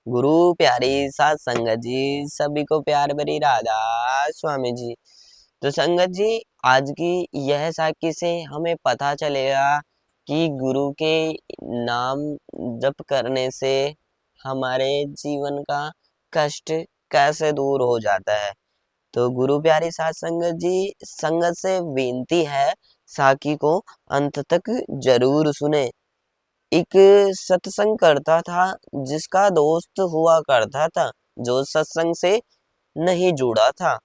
गुरु प्यारी सात संगत जी, सभी को प्यार भरी राधा स्वामी जी। तो संगत जी, आज की यह साखी से हमें पता चलेगा कि गुरु के नाम जप करने से हमारे जीवन का कष्ट कैसे दूर हो जाता है। तो गुरु प्यारी सात संगत जी, संगत से विनती है, साखी को अंत तक जरूर सुने। एक सत्संग करता था, जिसका दोस्त हुआ करता था जो सत्संग से नहीं जुड़ा था।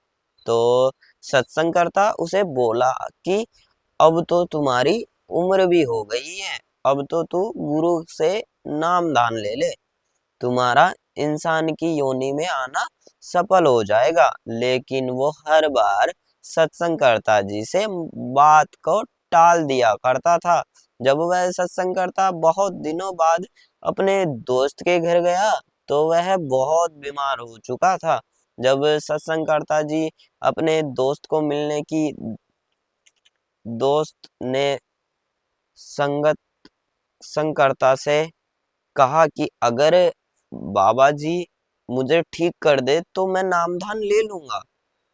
तो सत्संग करता उसे बोला कि अब तो तुम्हारी उम्र भी हो गई है, अब तो तू गुरु से नाम दान ले ले, तुम्हारा इंसान की योनि में आना सफल हो जाएगा। लेकिन वो हर बार सत्संग करता जी से बात को टाल दिया करता था। जब वह सत्संग करता बहुत दिनों बाद अपने दोस्त के घर गया, तो वह बहुत बीमार हो चुका था। जब सत्संग करता जी अपने दोस्त को मिलने की दोस्त ने संगत संगकर्ता से कहा कि अगर बाबा जी मुझे ठीक कर दे तो मैं नामदान ले लूंगा।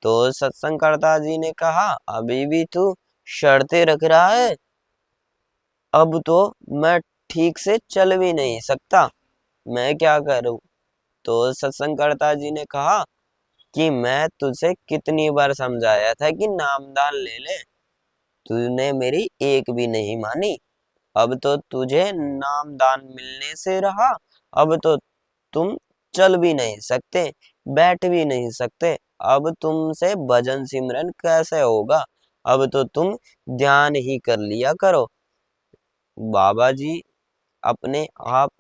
तो सत्संगकर्ता जी ने कहा, अभी भी तू शर्तें रख रहा है, अब तो मैं ठीक से चल भी नहीं सकता, मैं क्या करूं। तो सत्संगकर्ता जी ने कहा कि मैं तुझे कितनी बार समझाया था कि नामदान ले ले, तूने मेरी एक भी नहीं मानी। अब तो तुझे नामदान मिलने से रहा, अब तो तुम चल भी नहीं सकते, बैठ भी नहीं सकते, अब तुमसे भजन सिमरन कैसे होगा, अब तो तुम ध्यान ही कर लिया करो, बाबा जी अपने आप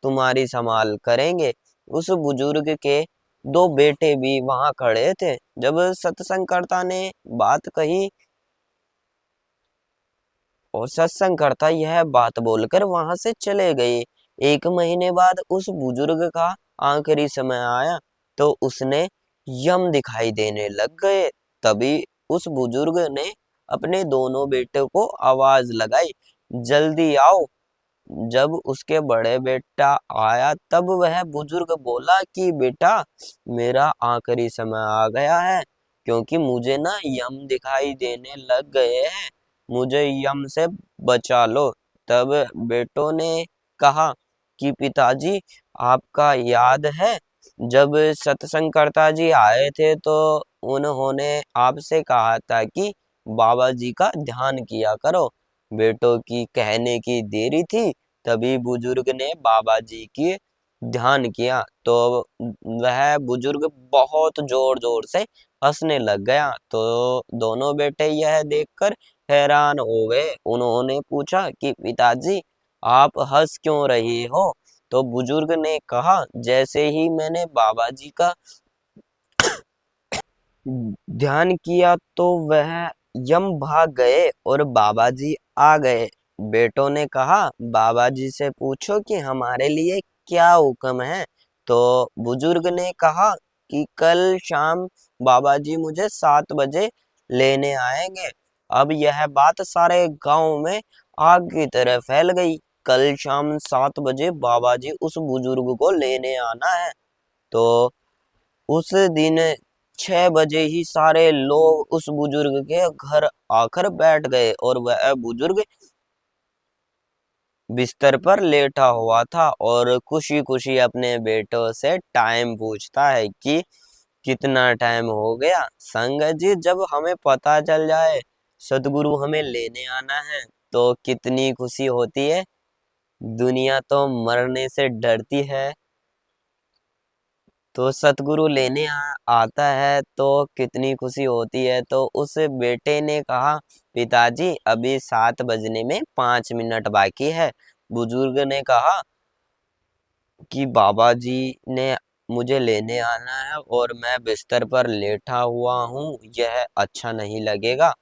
तुम्हारी संभाल करेंगे। उस बुजुर्ग के दो बेटे भी वहां खड़े थे। जब सत्संगकर्ता ने बात कही और सत्संगकर्ता यह बात बोलकर वहां से चले गए। 1 महीने बाद उस बुजुर्ग का आखिरी समय आया, तो उसने यम दिखाई देने लग गए। तभी उस बुजुर्ग ने अपने दोनों बेटों को आवाज लगाई, जल्दी आओ। जब उसके बड़े बेटा आया, तब वह बुजुर्ग बोला कि बेटा, मेरा आखिरी समय आ गया है, क्योंकि मुझे ना यम दिखाई देने लग गए हैं, मुझे यम से बचा लो। तब बेटों ने कहा कि पिताजी, आपका याद है जब सत्संगकर्ता जी आए थे तो उन्होंने आपसे कहा था कि बाबा जी का ध्यान किया करो। बेटों की कहने की देरी थी, तभी बुजुर्ग ने बाबा जी की ध्यान किया, तो वह बुजुर्ग बहुत जोर जोर से हंसने लग गया। तो दोनों बेटे यह देखकर हैरान हो गए। उन्होंने पूछा कि पिताजी, आप हंस क्यों रहे हो। तो बुजुर्ग ने कहा, जैसे ही मैंने बाबा जी का ध्यान किया तो वह यम भाग गए और बाबा जी आ गए। बेटों ने कहा, बाबा जी से पूछो कि हमारे लिए क्या हुक्म है। तो बुजुर्ग ने कहा कि कल शाम बाबा जी मुझे 7 बजे लेने आएंगे। अब यह बात सारे गांव में आग की तरह फैल गई। कल शाम 7 बजे बाबा जी उस बुजुर्ग को लेने आना है। तो उस दिन 6 बजे ही सारे लोग उस बुजुर्ग के घर आकर बैठ गए और वह बुजुर्ग बिस्तर पर लेटा हुआ था और खुशी खुशी अपने बेटों से टाइम पूछता है कि कितना टाइम हो गया। संगत जी, जब हमें पता चल जाए सदगुरु हमें लेने आना है, तो कितनी खुशी होती है। दुनिया तो मरने से डरती है, तो सतगुरु लेने आता है तो कितनी खुशी होती है। तो उस बेटे ने कहा, पिताजी अभी 7 बजने में 5 मिनट बाकी है। बुजुर्ग ने कहा कि बाबा जी ने मुझे लेने आना है और मैं बिस्तर पर लेटा हुआ हूँ, यह अच्छा नहीं लगेगा।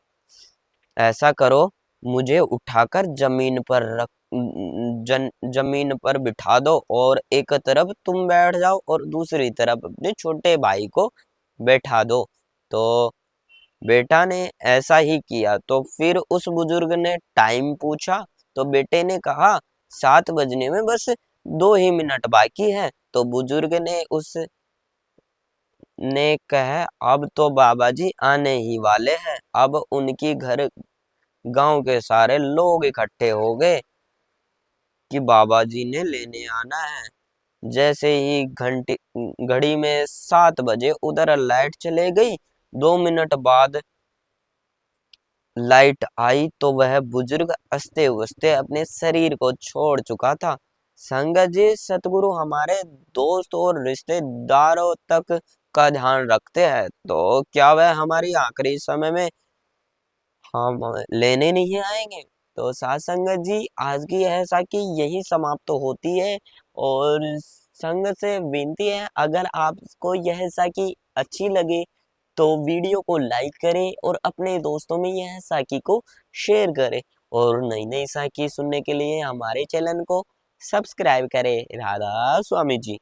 ऐसा करो, मुझे उठाकर जमीन पर रख जमीन पर बिठा दो और एक तरफ तुम बैठ जाओ और दूसरी तरफ अपने छोटे भाई को बैठा दो। तो बेटा ने ऐसा ही किया। तो फिर उस बुजुर्ग ने टाइम पूछा, तो बेटे ने कहा 7 बजने में बस 2 ही मिनट बाकी है। तो बुजुर्ग ने कहा अब तो बाबा जी आने ही वाले हैं। अब उनकी घर गांव के सारे लोग इकट्ठे हो गए कि बाबा जी ने लेने आना है। जैसे ही घंटी घड़ी में 7 बजे उधर लाइट चले गई। 2 मिनट बाद लाइट आई तो वह बुजुर्ग हंसते हंसते अपने शरीर को छोड़ चुका था। संगत जी, सतगुरु हमारे दोस्त और रिश्तेदारों तक का ध्यान रखते हैं, तो क्या वह हमारी आखिरी समय में हम लेने नहीं आएंगे? तो साथ संगत जी, आज की यह साखी यही समाप्त होती है। और संगत से विनती है, अगर आपको यह साखी अच्छी लगे तो वीडियो को लाइक करें और अपने दोस्तों में यह साखी को शेयर करें। और नई नई साखी सुनने के लिए हमारे चैनल को सब्सक्राइब करें। राधा स्वामी जी।